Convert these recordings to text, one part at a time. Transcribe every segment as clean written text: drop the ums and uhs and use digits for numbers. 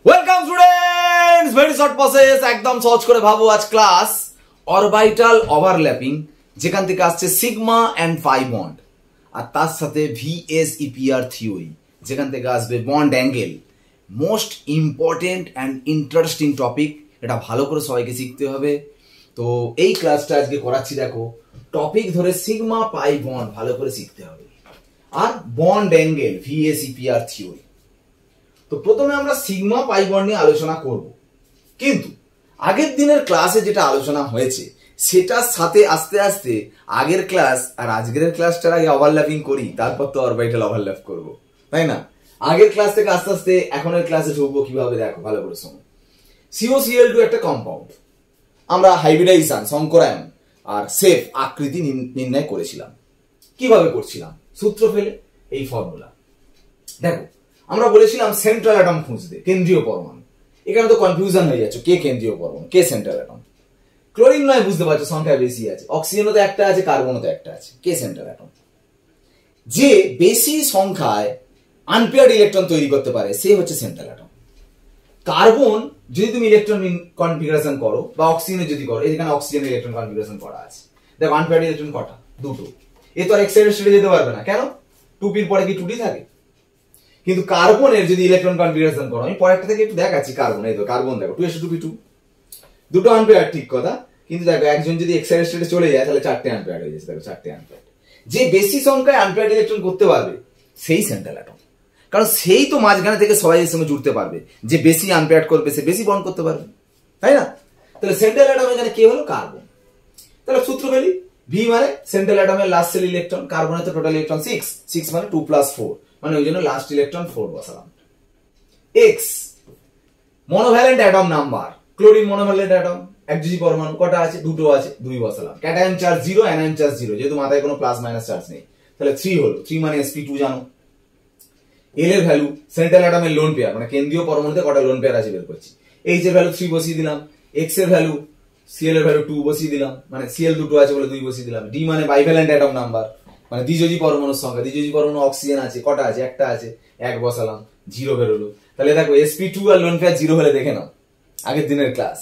Welcome students, very short process, একদম সহজ করে ভাবো। আজ ক্লাস অরবিটাল ওভারল্যাপিং, যেখান থেকে আসছে সিগমা অ্যান্ড পাই বন্ড, আর তার সাথে ভিএসইপিআর থিওরি, যেখান থেকে আসবে bond angle. Most important and interesting topic, এটা ভালো করে সবাইকে শিখতে হবে। তো এই ক্লাসটা আজকে করাচ্ছি, দেখো টপিক ধরে সিগমা পাই বন্ড ভালো করে শিখতে হবে, আর বন্ড অ্যাঙ্গেল ভিএসইপিআর থিওরি। তো প্রথমে আমরা সিগমা পাই বন্ড নিয়ে আলোচনা করব, কিন্তু আগের দিনের ক্লাসে যেটা আলোচনা হয়েছে সেটার সাথে আস্তে আস্তে আগের ক্লাস আর আজকের ক্লাসটার আগে ওভারল্যাপিং করি, তারপর তো অরবিটাল ওভারল্যাপ করব, তাই না? আগের ক্লাস থেকে আস্তে আস্তে এখনের ক্লাসে ঢুকবো কিভাবে, দেখো ভালো করে শোনো। COCl2 একটা কম্পাউন্ড, আমরা হাইব্রিডাইজেশন, সংকরায়ন আর সেফ আকৃতি নির্ণয় করেছিলাম। কিভাবে করছিলাম? সূত্র ফেলে, এই ফর্মুলা। দেখো আমরা বলেছিলাম সেন্ট্রাল অ্যাটম খুঁজতে, কেন্দ্রীয় পরমাণু। এখানে তো কনফিউশন হয়ে যাচ্ছে, কে কেন্দ্রীয় পরমাণু, কে সেন্ট্রাল অ্যাটম। ক্লোরিন নয়, বুঝতে পারছো, সংখ্যা বেশি আছে। অক্সিজেনও তো একটা আছে, কার্বনও তো একটা আছে, কে সেন্ট্রাল অ্যাটম। যে বেশি সংখ্যায় আনপেয়ার্ড ইলেকট্রন তৈরি করতে পারে সে হচ্ছে সেন্ট্রাল অ্যাটম। কার্বন যদি তুমি ইলেকট্রন কনফিগারেশন করো, বা অক্সিজেনের যদি করো, এখানে অক্সিজেন ইলেকট্রন কনফিগারেশন করা আছে, দেখো আনপেয়ার্ড ইলেকট্রন কটা? দুটো। এ তো আর এক্সাইটেড স্টেটে যেতে পারবে না, কেন? 2p পরে কি 2d থাকে? কিন্তু কার্বনের যদি ইলেকট্রন কনফিগারেশন করো, আমি পরেরটা থেকে একটু দেখাচ্ছি। কার্বন, এই তো কার্বন, দেখো 2s2p2, দুটো আনপেয়ার, ঠিক কথা। কিন্তু দেখো একজন যদি এক্সাইটেড স্টেটে চলে যায় তাহলে 4টে আনপেয়ার হয়ে যাচ্ছে, দেখো 4টে আনপেয়ার। যে বেশি সংখ্যায় আনপেয়ার্ড ইলেকট্রন করতে পারবে সেই সেন্ট্রাল অ্যাটম, কারণ সেই তো মাঝখানে থেকে সবাই এর সঙ্গে জুড়তে পারবে। যে বেশি আনপেয়ার্ড করবে সে বেশি বন্ড করতে পারবে, তাই না? তাহলে সেন্ট্রাল অ্যাটম এখানে কে হলো? কার্বন। তাহলে সূত্র ফেলি, ভি মানে সেন্ট্রাল অ্যাটমের লাস্ট সেল ইলেকট্রন, কার্বনের তো টোটাল ইলেকট্রন 6 মানে 2 + 4, মানে ওই জন্য লাস্ট ইলেকট্রন 4 বসালাম। X monovalent atom number, chlorine monovalent atom, একযোজি পরমাণু কটা আছে? দুটো আছে, 2 বসালাম। ক্যাটায়ন চার্জ 0, অ্যানায়ন চার্জ 0, যেহেতু মাথায় কোনো প্লাস মাইনাস চার্জ নেই, তাহলে 3 হলো। 3 মানে sp2 জানো। এল এর ভ্যালু, সেন্ট্রাল অ্যাটমের লোন পেয়ার, মানে কেন্দ্রীয় পরমাণুতে কটা লোন পেয়ার আছে বের করছি। এইচ এর ভ্যালু 3 বসিয়ে দিলাম। এক্স এর ভ্যালু, সিএল এর ভ্যালু 2 বসিয়ে দিলাম, মানে সিএল দুটো আছে বলে 2 বসিয়ে দিলাম। ডি মানে বাইভ্যালেন্ট অ্যাটম নাম্বার, মানে দ্বিযোজী পরমাণুর সংখ্যা। দ্বিযোজী পরমাণু অক্সিজেন আছে, কটা আছে? একটা আছে, 1 বসালাম, 0 বেরোলো। তাহলে দেখো sp2 আর লোন পেয়ার 0 হলে দেখে নাও আগের দিনের ক্লাস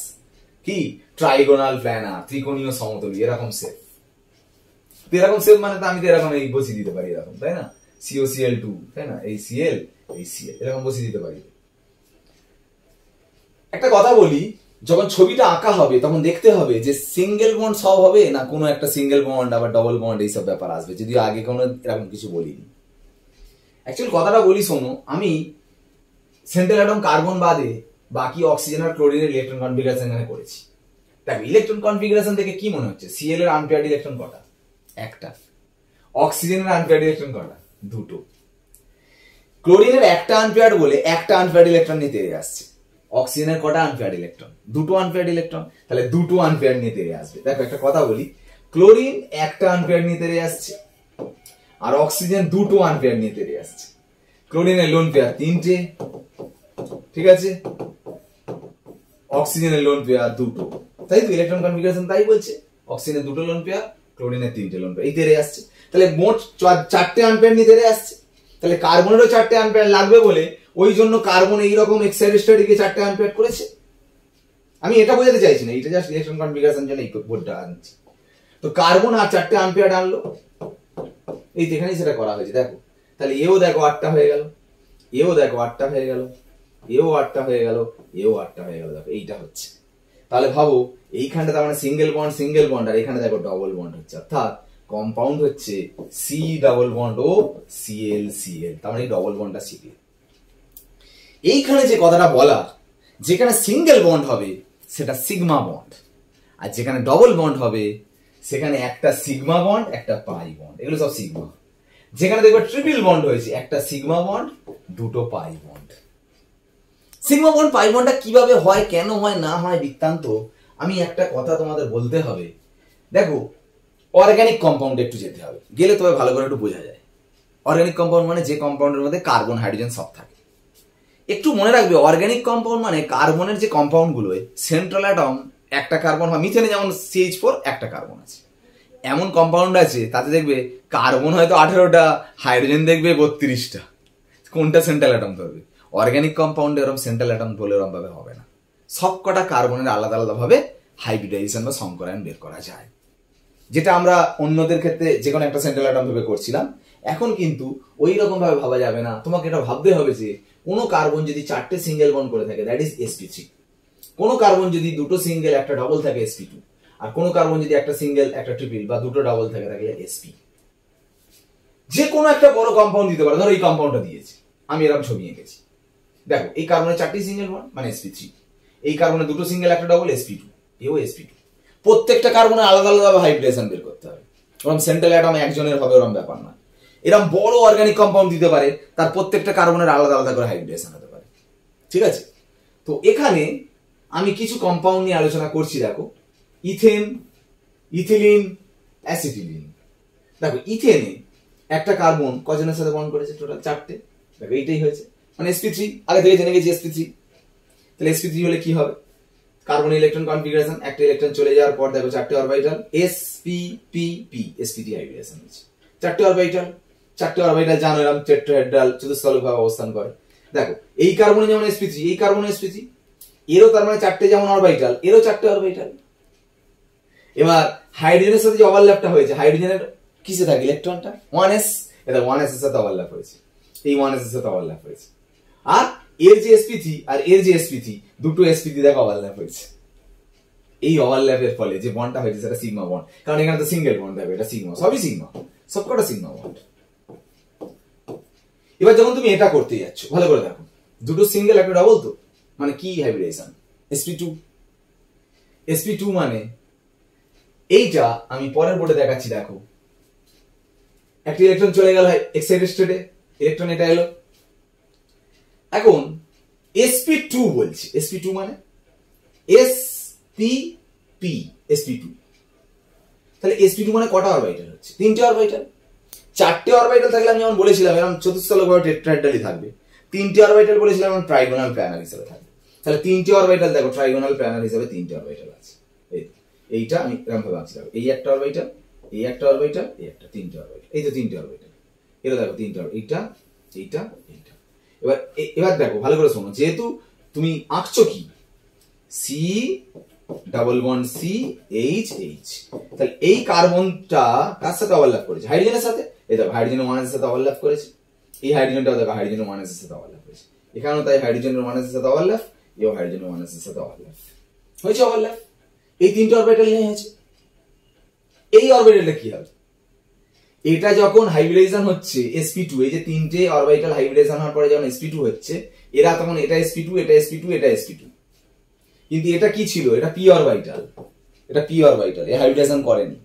কি, ট্রাইগোনাল প্ল্যানার, ত্রিকোণীয় সমতলী, এরকম শেপ। এরকম শেপ মানে তো আমি তো এরকম এই বসিয়ে দিতে পারি, এরকম, তাই না? COCl2, তাই না? এই Cl, এই Cl, এরকম বসিয়ে দিতে পারি। একটা কথা বলি, যখন ছবিটা আঁকা হবে তখন দেখতে হবে যে সিঙ্গেল বন্ড সব হবে না কোনো একটা সিঙ্গেল বন্ড আবার ডবল বন্ড এইসব ব্যাপার আসবে, যদি আগে কোনো এরকম কিছু বলিনি। অ্যাকচুয়ালি কথাটা বলি শোনো, আমি সেন্ট্রাল অ্যাটম কার্বন বাদে বাকি অক্সিজেন আর ক্লোরিনের ইলেকট্রন কনফিগারেশন এখানে করেছি। দেখো ইলেকট্রন কনফিগারেশন থেকে কি মনে হচ্ছে? Cl এর আনপেয়ার্ড ইলেকট্রন কটা? একটা। অক্সিজেনের আনপেয়ার্ড ইলেকট্রন কটা? দুটো। ক্লোরিনের একটা আনপেয়ার্ড বলে একটা আনপেয়ার্ড ইলেকট্রন নিতে আসছে। অক্সিজেনের কটা আনপেয়ার্ড ইলেকট্রন? দুটো আনপেয়ার্ড ইলেকট্রন, তাহলে দুটো আনপেয়ার্ড নিতে আসবে। দেখো একটা কথা বলি, ক্লোরিন একটা আনপেয়ার্ড নিতে আসছে আর অক্সিজেন দুটো আনপেয়ার্ড নিতে আসছে। ক্লোরিনের লোন পেয়ার 3টে, ঠিক আছে, অক্সিজেনের লোন পেয়ার 2টো, তাই তো? ইলেকট্রন কনফিগারেশন তাই বলছে, অক্সিজেনের 2টো লোন পেয়ার, ক্লোরিনের 3টে লোন পেয়ার, এই তেরে আসছে। তাহলে মোট 4টে আনপেয়ার্ড নিতে আসছে। তাহলে কার্বনেরও 4টে আনপেয়ার লাগবে বলে ওই জন্য কার্বন এইরকম এক্সাইটেড স্টেটে 4টে আনপেয়ার করেছে। আমি এটা বোঝাতে চাইছি না, এটা জাস্ট ইলেকট্রন কনফিগারেশন জন্য এই বোর্ডটা আনছি। তো কার্বন আর 4টে আনপেয়ার আনলো, এই এখানেই সেটা করা হয়েছে। দেখো তাহলে এও দেখো 8টা হয়ে গেল, এও দেখো 8টা হয়ে গেল, এও 8টা হয়ে গেল, এও 8টা হয়ে গেল। দেখো এইটা হচ্ছে। তাহলে ভাবো এইখানটা তার মানে সিঙ্গেল বন্ড, আর এখানে দেখো ডবল বন্ড হচ্ছে, অর্থাৎ কম্পাউন্ড হচ্ছে সি ডাবল বন্ড ও Cl, তার মানে ডবল বন্ডটা শিখলে। এইখানে যে কথাটা বলা, যেখানে সিঙ্গেল বন্ড হবে সেটা সিগমা বন্ড, আর যেখানে ডবল বন্ড হবে সেখানে একটা সিগমা বন্ড একটা পাই বন্ড, এগুলো সব সিগমা। যেখানে দেখবে ট্রিপল বন্ড হয়েছে, একটা সিগমা বন্ড দুটো পাই বন্ড। সিগমা বন্ড পাই বন্ডটা কিভাবে হয়, কেন হয় না হয় বৃত্তান্ত, আমি একটা কথা তোমাদের বলতে হবে। দেখো অর্গানিক কম্পাউন্ডে একটু যেতে হবে, গেলে তবে ভালো করে একটু বোঝা যায়। অর্গানিক কম্পাউন্ড মানে যে কম্পাউন্ডের মধ্যে কার্বন হাইড্রোজেন সব থাকে। একটু মনে রাখবে, অর্গানিক কম্পাউন্ড মানে কার্বনের যে কম্পাউন্ড গুলো, সেন্ট্রাল অ্যাটম একটা কার্বন হয়, মিথেনে যেমন CH4 একটা কার্বন আছে। এমন কম্পাউন্ড আছে তাতে দেখবে কার্বন হয়তো 18টা, হাইড্রোজেন দেখবে 32টা। কোনটা সেন্ট্রাল অ্যাটম ধরবে? অর্গানিক কম্পাউন্ডে এরকম সেন্ট্রাল অ্যাটম বলে এরকম ভাবে হবে না, সবকটা কার্বনের আলাদা আলাদা ভাবে হাইব্রিডাইজেশন বা সংকরায়ন বের করা যায়, যেটা আমরা অন্যদের ক্ষেত্রে যে কোনো একটা সেন্ট্রাল অ্যাটম ভেবে করছিলাম। এখন কিন্তু ওই রকম ভাবে ভাবা যাবে না, তোমাকে এটা ভাবতে হবে যে কোনো কার্বন যদি 4টে সিঙ্গেল বন্ড করে থাকে দ্যাট ইজ sp3, কোনো কার্বন যদি 2টো সিঙ্গেল একটা ডবল থাকে sp2, আর কোনো কার্বন যদি একটা সিঙ্গেল একটা ট্রিপল বা 2টো ডবল থাকে তাহলে sp। যে কোনো একটা বড় কম্পাউন্ড দিতে পারে, ধরো এই কম্পাউন্ডটা দিয়েছি আমি, এরকম ছবি এঁকেছি, দেখো এই কার্বনের 4টি সিঙ্গেল বন্ড মানে sp3, এই কার্বনের 2টো সিঙ্গেল একটা ডবল sp2, এও sp2। প্রত্যেকটা কার্বনের আলাদা আলাদা হাইব্রিডেশন বের করতে হবে, ওরকম সেন্ট্রাল অ্যাটম একজনের হবে ওরকম ব্যাপার না। এরকম বড় অর্গানিক কম্পাউন্ড দিতে পারে, তার প্রত্যেকটা কার্বনের আলাদা আলাদা করে হাইব্রিডেশন হতে পারে, ঠিক আছে। তো এখানে আমি কিছু কম্পাউন্ড নিয়ে আলোচনা করছি, দেখো ইথেন, ইথিলিন, অ্যাসিটিলিন। দেখো ইথেনে একটা কার্বন কজনের সাথে বন্ড করেছে? টোটাল 4টে। দেখো এইটাই হয়েছে, মানে sp3, আগে থেকে জেনে গেছি sp3। তাহলে sp3 হলে কি হবে? কার্বন ইলেকট্রন কনফিগারেশন, একটা ইলেকট্রন চলে যাওয়ার পর দেখো 4টে অরবিটাল, sp_p_p, sp3 হাইব্রিডেশন হয়েছে। 4টে অরবিটাল, 4টে অরবিটাল জানো এরকম টেট্রাহেড্রাল চতুস্থলকভাবে অবস্থান করে। দেখো এই কার্বনে যেমন sp3, এই কার্বনে sp3, এরও তার মানে 4টে যেমন অরবিটাল, এরও 4টে অরবিটাল। এবার হাইড্রোজেনের সাথে যে ওভারল্যাপটা হয়েছে, হাইড্রোজেনের কিসে থাকে? ইলেকট্রনটা 1s, এটা 1s এর সাথে ওভারল্যাপ হয়েছে, এই 1s এর সাথে ওভারল্যাপ হয়েছে। আর এর যে sp3 আর এর যে sp3, দুটো sp3 দেখো ওভারল্যাপ হয়েছে। এই ওভারল্যাপের ফলে যে বন্ডটা হয়েছে সেটা সিগমা বন্ড, কারণ এখানে তো সিঙ্গেল বন্ড হবে, এটা সিগমা, সবই সিগমা, সবকটা সিগমা বন্ড। এবার যখন তুমি এটা করতে যাচ্ছ ভালো করে দেখো, দুটো সিঙ্গেল একটা ডাবল, তো মানে কি হাইব্রিডেশন? sp2, sp2 মানে এইটা আমি পরের বোর্ডে দেখাচ্ছি, দেখো একটা ইলেকট্রন চলে গেল এক্সাইটেড স্টেটে, ইলেকট্রন এটা এলো, এখন sp2 বলছি, sp2 মানে spp, sp2, তাহলে sp2 মানে কটা অরবিটাল হচ্ছে? 3টে অরবিটাল। 4টে অরবিটাল থাকলে আমি যেমন বলেছিলাম এরকম চতুস্থলকভাবে টেট্রাহেড্রালই থাকবে, 3টে অরবিটাল বলেছিলাম এরকম ট্রাইগোনাল প্ল্যানার হিসেবে থাকবে। তাহলে 3টে অরবিটাল দেখো ট্রাইগোনাল প্ল্যানার হিসেবে 3টে অরবিটাল আছে। এইটা আমি এরকম ভাবে আঁকছি, দেখো এই একটা অরবিটাল, এই একটা অরবিটাল, এই একটা, 3টে অরবিটাল, এই তো 3টে অরবিটাল, এটা দেখো 3টে, এইটা এইটা এইটা। এবার দেখো ভালো করে শোনো, যেহেতু তুমি আঁকছো কি C double bond C H H, তাহলে এই কার্বনটা কার সাথে ওভারল্যাপ করেছে? হাইড্রোজেনের সাথে। এই দেখো হাইড্রোজেন 1s এর সাথে ওভারল্যাপ করেছে, এই হাইড্রোজেনটাও দেখো হাইড্রোজেন 1s এর সাথে ওভারল্যাপ করেছে, এখানেও তাই হাইড্রোজেনের 1s এর সাথে ওভারল্যাপ, এও হাইড্রোজেনের 1s এর সাথে ওভারল্যাপ হয়েছে, ওভারল্যাপ এই 3টে অরবিটাল নিয়ে হয়েছে। এই অরবিটালটা কি হবে? এটা যখন হাইব্রিডেশন হচ্ছে sp2, এই যে 3টে অরবিটাল হাইব্রিডেশন হওয়ার পরে যখন sp2 হচ্ছে, এরা তখন এটা sp2, এটা sp2, এটা sp2, কিন্তু এটা কি ছিল? এটা p অরবিটাল, এটা p অরবিটাল, এই হাইব্রিডেশন করেনি।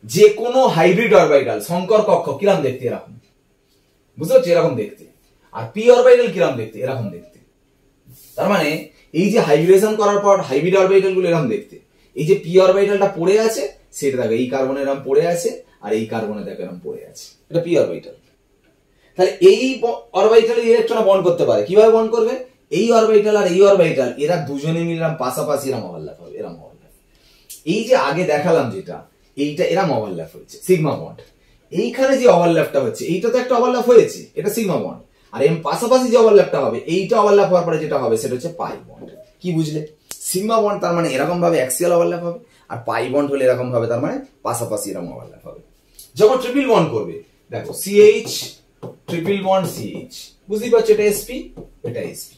যে কোনো হাইব্রিড অরবিটাল সংকর কক্ষ কিরকম দেখতে? এরকম, বুঝতে পারছো? এরকম দেখতে। আর p অরবিটাল কিরকম দেখতে? এরকম দেখতে। তার মানে এই যে হাইব্রিডেশন করার পর হাইব্রিড অরবিটাল গুলো এরকম দেখতে, এই যে p অরবিটালটা পড়ে আছে সেটা দেখো এই কার্বনে এরকম পড়ে আছে, আর এই কার্বনে দেখো এরকম পড়ে আছে, এটা p অরবিটাল। তাহলে এই অরবিটাল ইলেকট্রন বন্ড করতে পারে, কিভাবে বন্ড করবে? এই অরবিটাল আর এই অরবিটাল এরা দুজনে মিলে পাশাপাশি এরকম ওভারল্যাপ হবে, এরকম ওভারল্যাপ। এই যে আগে দেখালাম যেটা, এইটা এরকম ওভারল্যাপ হচ্ছে সিগমা বন্ড। এইখানে যে ওভারল্যাপটা হচ্ছে এইটা তো একটা ওভারল্যাপ হয়েছে, এটা সিগমা বন্ড। আর এর পাশাপাশি যে ওভারল্যাপটা হবে, এইটা ওভারল্যাপ হওয়ার পরে যেটা হবে সেটা হচ্ছে পাই বন্ড। কি বুঝলে? সিগমা বন্ড তার মানে এরকম ভাবে অ্যাক্সিয়াল ওভারল্যাপ হবে, আর পাই বন্ড হলে এরকম ভাবে তার মানে পাশাপাশি এরকম ওভারল্যাপ হবে। যখন ট্রিপল বন্ড করবে দেখো CH ট্রিপল বন্ড CH, বুঝতেই পারছো এটা sp, এটা sp,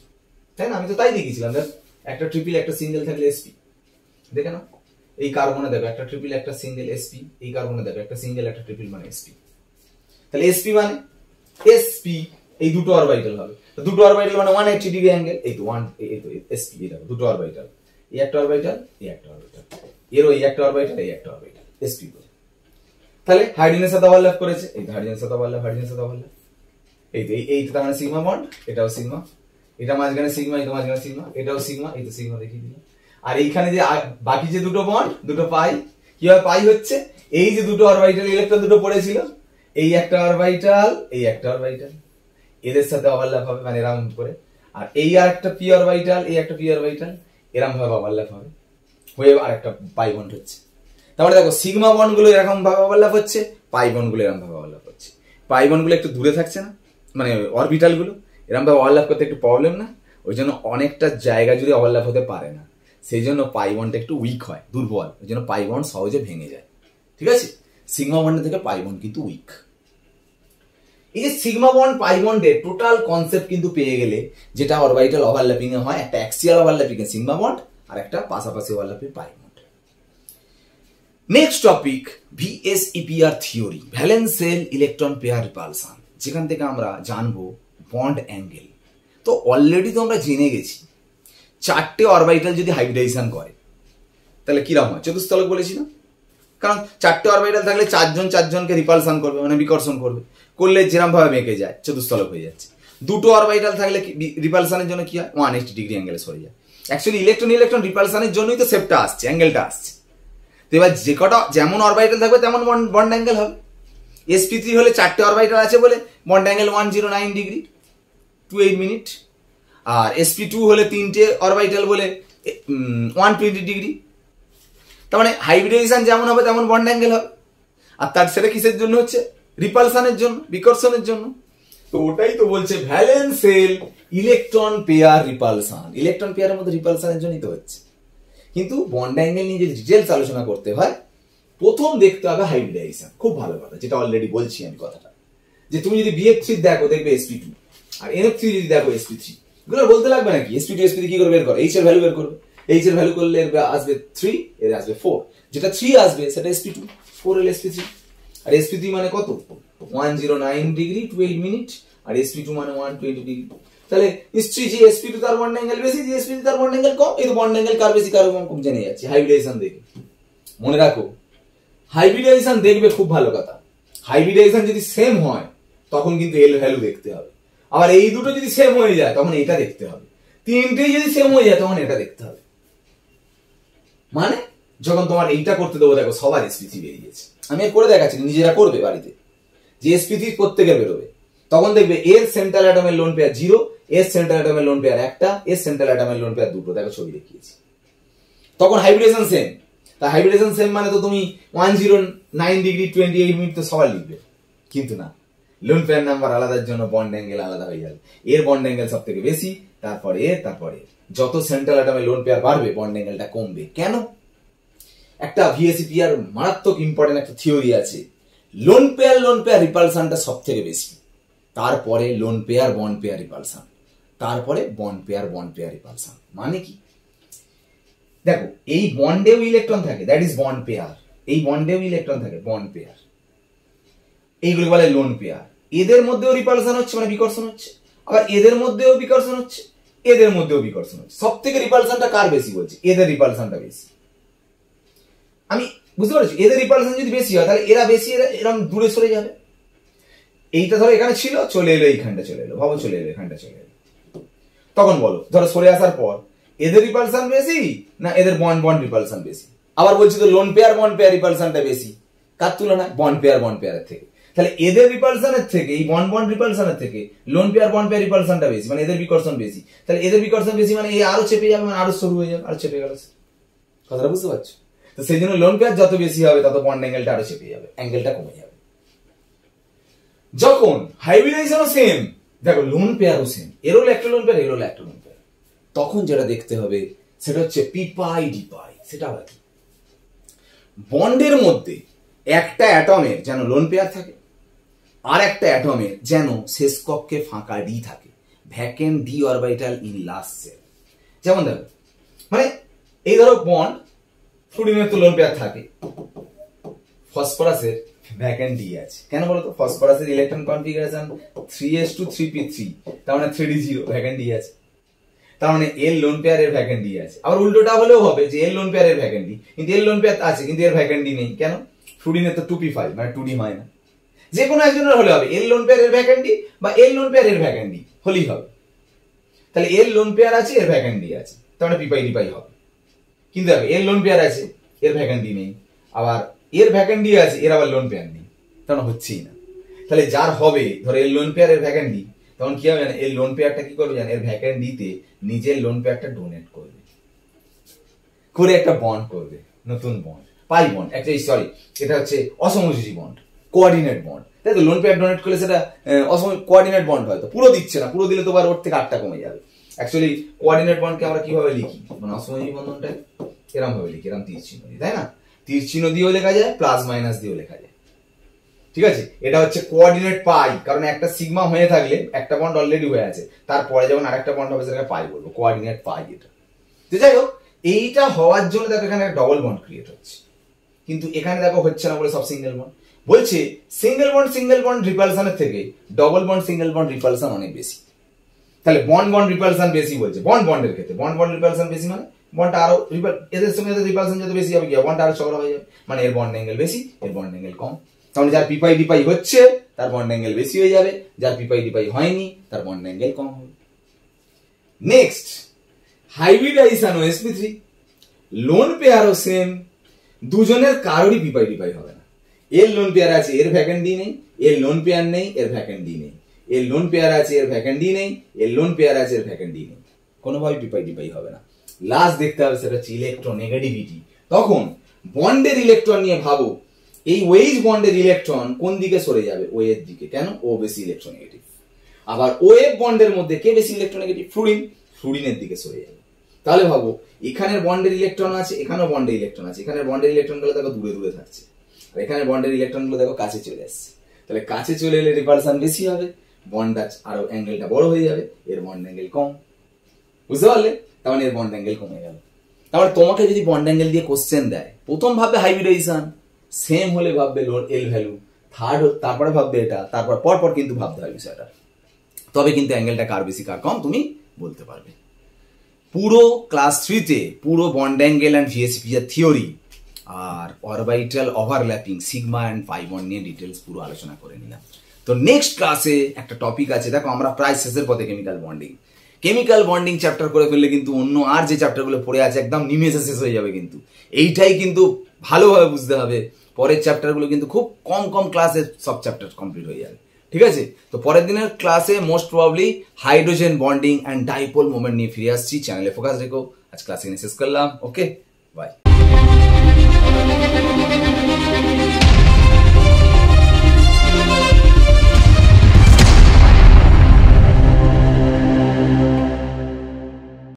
তাই না? আমি তো তাই দেখিয়েছিলাম, দেখো একটা ট্রিপল একটা সিঙ্গেল থাকলে sp, দেখে না? এই কার্বনে দেখো একটা ট্রিপল একটা সিঙ্গেল sp, এই কার্বনে দেখো একটা সিঙ্গেল একটা ট্রিপল মানে sp। তাহলে sp মানে sp, এই দুটো অরবিটাল হবে, দুটো অরবিটাল মানে 180 ডিগ্রি অ্যাঙ্গেল, এই তো এই তো sp, এই দেখো দুটো অরবিটাল, এই একটা অরবিটাল, এই একটা অরবিটাল, এরও এই একটা অরবিটাল, এই একটা অরবিটাল, sp। তাহলে হাইড্রোজেনের সাথে ওভারল্যাপ করেছে, এই তো হাইড্রোজেনের সাথে ওভারল্যাপ, হাইড্রোজেনের সাথে ওভারল্যাপ, এই তো এইটা তার মানে সিগমা বন্ড, এটাও সিগমা, এটা মাঝখানে সিগমা, এটা মাঝখানে সিগমা, এটাও সিগমা, এই তো সিগমা দেখিয়ে দিলাম। আর এইখানে যে বাকি যে দুটো বন্ড, দুটো পাই, কিভাবে পাই হচ্ছে? এই যে দুটো অরবিটাল ইলেকট্রন দুটো পড়েছিল, এই একটা অরবিটাল, এই একটা অরবিটাল, এদের সাথে ওভারল্যাপ হবে মানে এরকম করে, আর এই আর একটা p অরবিটাল, এই একটা p অরবিটাল, এরকম ভাবে ওভারল্যাপ হবে, হয়ে আর একটা পাই বন্ড হচ্ছে। তারপরে দেখো সিগমা বন্ড গুলো এরকম ভাবে ওভারল্যাপ হচ্ছে, পাই বন্ড গুলো এরকম ভাবে ওভারল্যাপ হচ্ছে। পাই বন্ড গুলো একটু দূরে থাকছে না, মানে অরবিটাল গুলো, এরকম ভাবে ওভারল্যাপ করতে একটু প্রবলেম না, ওই জন্য অনেকটা জায়গা জুড়ে ওভারল্যাপ হতে পারে না, সেই জন্য পাই বন্ডটা একটু উইক হয়, দুর্বল, ওই জন্য পাই বন্ড সহজে ভেঙে যায়। ঠিক আছে, সিগমা বন্ডের থেকে পাই বন্ড কিন্তু উইক। এই যে সিগমা বন্ড পাই বন্ডের টোটাল কনসেপ্ট কিন্তু পেয়ে গেলে, যেটা অরবিটাল ওভারল্যাপিং এ হয়, একটা অ্যাক্সিয়াল ওভারল্যাপিং এ সিগমা বন্ড আর একটা পাশাপাশি overlapping pi bond. Next topic VSEPR theory, valence shell electron pair repulsion, যেখান থেকে আমরা জানবো বন্ড অ্যাঙ্গেল। তো অলরেডি তো আমরা জেনে গেছি চারটে অরবিটাল যদি হাইব্রিডাইজেশন করে তাহলে কিরকম হয়, চতুস্তলক বলেছি না, কারণ চারটে অরবিটাল থাকলে চারজনকে রিপালশন করবে, মানে বিকর্ষণ করবে, করলে যেরকম ভাবে বেঁকে যায় চতুস্তলক হয়ে যাচ্ছে। দুটো অরবিটাল থাকলে রিপালশনের জন্য কি হয়, 180 ডিগ্রি অ্যাঙ্গেলে সরে যায়। অ্যাকচুয়ালি ইলেকট্রন রিপালশনের জন্যই তো শেপটা আসছে, অ্যাঙ্গেলটা আসছে। তো এবার যে কটা যেমন অরবিটাল থাকবে তেমন বন্ড অ্যাঙ্গেল হবে। sp3 হলে চারটে অরবিটাল আছে বলে বন্ড অ্যাঙ্গেল 109 ডিগ্রি 28 মিনিট, আর sp2 হলে তিনটে অরবিটাল বলে 120 ডিগ্রি। তার মানে হাইব্রিডাইজেশন যেমন হবে তেমন বন্ড অ্যাঙ্গেল হবে। আর তার সেটা কিসের জন্য হচ্ছে, রিপালশনের জন্য, বিকর্ষণের জন্য। তো ওটাই তো বলছে valence shell electron pair repulsion, electron পেয়ারের মধ্যে রিপালশনের জন্যই তো হচ্ছে। কিন্তু বন্ড অ্যাঙ্গেল নিয়ে যদি ডিটেলস আলোচনা করতে হয়, প্রথম দেখতে হবে হাইব্রিডাইজেশন। খুব ভালো কথা, যেটা অলরেডি বলছি আমি কথাটা, যে তুমি যদি BF3 দেখো দেখবে sp2, আর NF3 যদি দেখো sp3, এগুলো বলতে লাগবে নাকি sp2 sp3 কি করে বের করে, h এর ভ্যালু বের করবে, h এর ভ্যালু করলে এর আসবে 3, এর আসবে 4, যেটা 3 আসবে সেটা sp2, 4 এর sp3, আর sp3 মানে কত 109 ডিগ্রি 28 মিনিট, আর sp2 মানে 120 ডিগ্রি। তাহলে নিশ্চয়ই যে sp2 তার বন্ড অ্যাঙ্গেল বেশি, যে sp3 তার বন্ড অ্যাঙ্গেল কম, এই তো বন্ড অ্যাঙ্গেল কার বেশি কার কম জেনে যাচ্ছে হাইব্রিডাইজেশন দেখে। মনে রাখো হাইব্রিডাইজেশন দেখবে, খুব ভালো কথা, হাইব্রিডাইজেশন যদি সেম হয় তখন কিন্তু এল ভ্যালু দেখতে হবে, আবার এই দুটো যদি সেম হয়ে যায় তখন এটা দেখতে হবে, তিনটেই যদি সেম হয়ে যায় তখন এটা দেখতে হবে। মানে যখন তোমার এইটা করতে দেবো, দেখো সবার sp3 বেরিয়েছে, আমি করে দেখাচ্ছি, নিজেরা করবে বাড়িতে, যে sp3 প্রত্যেকের বেরোবে, তখন দেখবে এর সেন্ট্রাল অ্যাটমের লোন পেয়ার 0, এর সেন্ট্রাল অ্যাটমের লোন পেয়ার 1টা, এর সেন্ট্রাল অ্যাটমের লোন পেয়ার 2টো, দেখো ছবি দেখিয়েছি। তখন হাইব্রিডেশন সেম, তা হাইব্রিডেশন সেম মানে তো তুমি 109 ডিগ্রি 28 মিনিট তো সবাই লিখবে, কিন্তু না, লোন পেয়ার নাম্বার আলাদার জন্য বন্ড অ্যাঙ্গেল আলাদা হয়ে যাবে। এর বন্ড অ্যাঙ্গেল সব থেকে বেশি, তারপরে যত সেন্ট্রাল অ্যাটমের লোন পেয়ার বাড়বে বন্ড অ্যাঙ্গেলটা কমবে। কেন? একটা ভিএসইপিআর মারাত্মক ইম্পর্টেন্ট একটা থিওরি আছে, লোন পেয়ার রিপালশনটা সব থেকে বেশি, তারপরে lone pair bond pair repulsion, তারপরে বন্ড পেয়ার রিপালশন। মানে কি, দেখো এই বন্ডেও ইলেকট্রন থাকে, দ্যাট ইজ বন্ড পেয়ার, এই বন্ডেও ইলেকট্রন থাকে বন্ড পেয়ার, এইগুলো বলে লোন পেয়ার। এদের মধ্যেও রিপালশন হচ্ছে, মানে বিকর্ষণ হচ্ছে, আবার এদের মধ্যেও বিকর্ষণ হচ্ছে, এদের মধ্যেও বিকর্ষণ হচ্ছে। সব থেকে রিপালশনটা কার বেশি বলছি, এদের রিপালশনটা বেশি। আমি বুঝতে পারছি, এদের রিপালশন যদি বেশি হয় তাহলে এরা বেশি, এরকম দূরে সরে যাবে। এইটা ধরো এখানে ছিল, চলে এলো এইখানটা, চলে এলো, ভাবো চলে এলো এখানটা, চলে এলো, তখন বলো ধরো সরে আসার পর এদের রিপালশন বেশি না এদের বন্ড রিপালশন বেশি? আবার বলছি তো লোন পেয়ার বন্ড পেয়ার রিপালশনটা বেশি, কার তুলনায়? বন্ড পেয়ারের থেকে। তাহলে এদের রিপালশনের থেকে, এই বন্ড রিপালশনের থেকে লোন পেয়ার বন্ড পেয়ার রিপালশনটা বেশি, মানে এদের বিকর্ষণ বেশি। তাহলে এদের বিকর্ষণ বেশি মানে এই আরো চেপে যাবে, মানে আরো সরু হয়ে যাবে, আরো চেপে গেল। কথাটা বুঝতে পারছো? তো সেই জন্য লোন পেয়ার যত বেশি হবে তত বন্ড অ্যাঙ্গেলটা আরো চেপে যাবে, অ্যাঙ্গেলটা কমে যাবে। যখন হাইব্রিডাইজেশনও সেম, দেখো লোন পেয়ারও সেম, এরও একটা লোন পেয়ার, এরও একটা লোন পেয়ার, তখন যেটা দেখতে হবে সেটা হচ্ছে পি পাই ডি পাই। সেটা আবার কি, বন্ডের মধ্যে একটা অ্যাটমের যেন লোন পেয়ার থাকে, আর একটা অ্যাটমের যেন শেষ কক্ষে ফাঁকা ডি থাকে, vacant D orbital in last shell. যেমন দেখো, মানে এই ধরো বন্ড, ফ্লুরিনের তো লোন পেয়ার থাকে, ফসফরাসের ভ্যাকেন্ট ডি আছে। কেন বলতো? ফসফরাসের ইলেকট্রন কনফিগারেশন 3s2 3p3, তার মানে 3d0, ভ্যাকেন্ট ডি আছে, তার মানে এর লোন পেয়ারের ভ্যাকেন্ট ডি আছে। আবার উল্টোটা হলেও হবে যে এর লোন পেয়ারের ভ্যাকেন্ট ডি, কিন্তু এর লোন পেয়ার আছে কিন্তু এর ভ্যাকেন্ট ডি নেই। কেন? ফ্লুরিনের তো 2p5, মানে 2d হয় না। যে কোনো একজনের হলে হবে, এর লোন পেয়ারের ভ্যাকেন্ট ডি বা এর লোন পেয়ারের ভ্যাকেন্ট ডি হলেই হবে। তাহলে এর লোন পেয়ার আছে, এর ভ্যাকেন্ট ডি আছে, তার মানে পি পাই ডি পাই হবে। কিন্তু দেখো এর লোন পেয়ার আছে, এর ভ্যাকেন্ট ডি নেই, আবার এর ভ্যাকেন্ট ডি আছে, এর আবার লোন পেয়ার নেই, তখন হচ্ছেই না। তাহলে যার হবে ধরো এর লোন পেয়ার এর ভ্যাকেন্ট ডি, তখন কি হবে? এর লোন পেয়ারটা কি করবে জানেন? এর ভ্যাকেন্ট ডিতে নিজের লোন পেয়ারটা ডোনেট করবে, করে একটা বন্ড করবে, নতুন বন্ড, পাই বন্ড, একটা, সরি এটা হচ্ছে অসমযোজী বন্ড, কোঅর্ডিনেট বন্ড। তাই তো। লোন পেয়ার ডোনেট করলে সেটা অসময় কোঅর্ডিনেট বন্ড হয়, তো পুরো দিচ্ছে না, পুরো দিলে তো আবার ওর থেকে 8টা কমে যাবে। অ্যাকচুয়ালি কোঅর্ডিনেট বন্ডকে আমরা কিভাবে লিখি, মানে অসময় বন্ধনটা এরকম ভাবে লিখি, এরকম তীর চিহ্ন দিই, তাই না? তীর চিহ্ন দিয়েও লেখা যায়, প্লাস মাইনাস দিয়েও লেখা যায়, ঠিক আছে। এটা হচ্ছে কোঅর্ডিনেট পাই, কারণ একটা সিগমা হয়ে থাকলে একটা বন্ড অলরেডি হয়ে আছে, তারপরে যখন আরেকটা বন্ড হবে সেটাকে পাই বলবো, কোঅর্ডিনেট পাই এটা। তো যাই হোক, এইটা হওয়ার জন্য দেখো এখানে ডবল বন্ড ক্রিয়েট হচ্ছে, কিন্তু এখানে দেখো হচ্ছে না বলে সব সিঙ্গেল বন্ড। বলছে সিঙ্গেল বন্ড রিপালশনের থেকে double bond single bond repulsion অনেক বেশি। তাহলে বন্ড রিপালশন বেশি বলছে, বন্ডের ক্ষেত্রে বন্ড রিপালশন বেশি, মানে বন্ডটা আরো এদের সঙ্গে রিপালশন যত বেশি হবে, বন্ড আরো চওড়া হয়ে যাবে, মানে এর বন্ড অ্যাঙ্গেল বেশি, এর বন্ড অ্যাঙ্গেল কম। তাহলে যার পিপাই ডিপাই হচ্ছে তার বন্ড অ্যাঙ্গেল বেশি হয়ে যাবে, যার পিপাই ডিপাই হয়নি তার বন্ড অ্যাঙ্গেল কম হবে। নেক্সট, হাইব্রিডাইজেশন ও sp3, লোন পেয়ারও সেম, দুজনের কারোরই পিপাই ডিপাই হবে না। এর লোন পেয়ার আছে, এর ভ্যাকেন্ট ডি নেই, এর লোন পেয়ার নেই, এর ভ্যাকেন্ট ডি নেই, এর লোন পেয়ার আছে, এর ভ্যাকেন্ট ডি নেই, এর লোন পেয়ার আছে, এর ভ্যাকেন্ট ডি নেই, কোনোভাবে পিপাই ডিপাই হবে না। লাস্ট দেখতে হবে সেটা হচ্ছে ইলেকট্রোনেগেটিভিটি। তখন বন্ডের ইলেকট্রন নিয়ে ভাবো, এই ওয়েজ বন্ডের ইলেকট্রন কোন দিকে সরে যাবে, ও এর দিকে। কেন? ও বেশি ইলেকট্রোনেগেটিভ। আবার ও এফ বন্ডের মধ্যে কে বেশি ইলেকট্রোনেগেটিভ? ফ্লুরিনের দিকে সরে যাবে। তাহলে ভাবো, এখানের বন্ডের ইলেকট্রন আছে, এখানেও বন্ডের ইলেকট্রন আছে, এখানে বন্ডের ইলেকট্রন গুলো দেখো দূরে দূরে থাকছে, আর এখানে বন্ডের ইলেকট্রন গুলো দেখো কাছে চলে আসছে। তাহলে কাছে চলে এলে রিপালশন বেশি হবে, বন্ডটা আরো অ্যাঙ্গেলটা বড় হয়ে যাবে, এর বন্ড অ্যাঙ্গেল কম। বুঝতে পারলে? তার মানে এর বন্ড অ্যাঙ্গেল কমে গেল। তারপরে তোমাকে যদি বন্ড অ্যাঙ্গেল দিয়ে কোশ্চেন দেয়, প্রথম ভাববে হাইব্রিডাইজেশন, সেম হলে ভাববে লোন এল ভ্যালু, থার্ড তারপরে ভাববে এটা, তারপর পরপর কিন্তু ভাবতে হয় বিষয়টা, তবে কিন্তু অ্যাঙ্গেলটা কার বেশি কার কম তুমি বলতে পারবে। পুরো ক্লাস 3-তে পুরো বন্ড অ্যাঙ্গেল অ্যান্ড ভিএসপি এর থিওরি আর orbital overlapping sigma and pi bond নিয়ে ডিটেলস পুরো আলোচনা করে নিলাম। তো নেক্সট ক্লাসে একটা টপিক আছে, দেখো আমরা প্রায় শেষের পথে, কেমিক্যাল বন্ডিং চ্যাপ্টার করে ফেললে কিন্তু অন্য আর যে চ্যাপ্টারগুলো পড়ে আছে একদম নিমেষে শেষ হয়ে যাবে। কিন্তু এইটাই কিন্তু ভালোভাবে বুঝতে হবে, পরের চ্যাপ্টারগুলো কিন্তু খুব কম ক্লাসে সব চ্যাপ্টার কমপ্লিট হয়ে যাবে, ঠিক আছে। তো পরের দিনের ক্লাসে most probably hydrogen bonding and dipole moment নিয়ে ফিরে আসছি। চ্যানেলে ফোকাস রেখো। আজ ক্লাস এখানে শেষ করলাম। ওকে, বাই।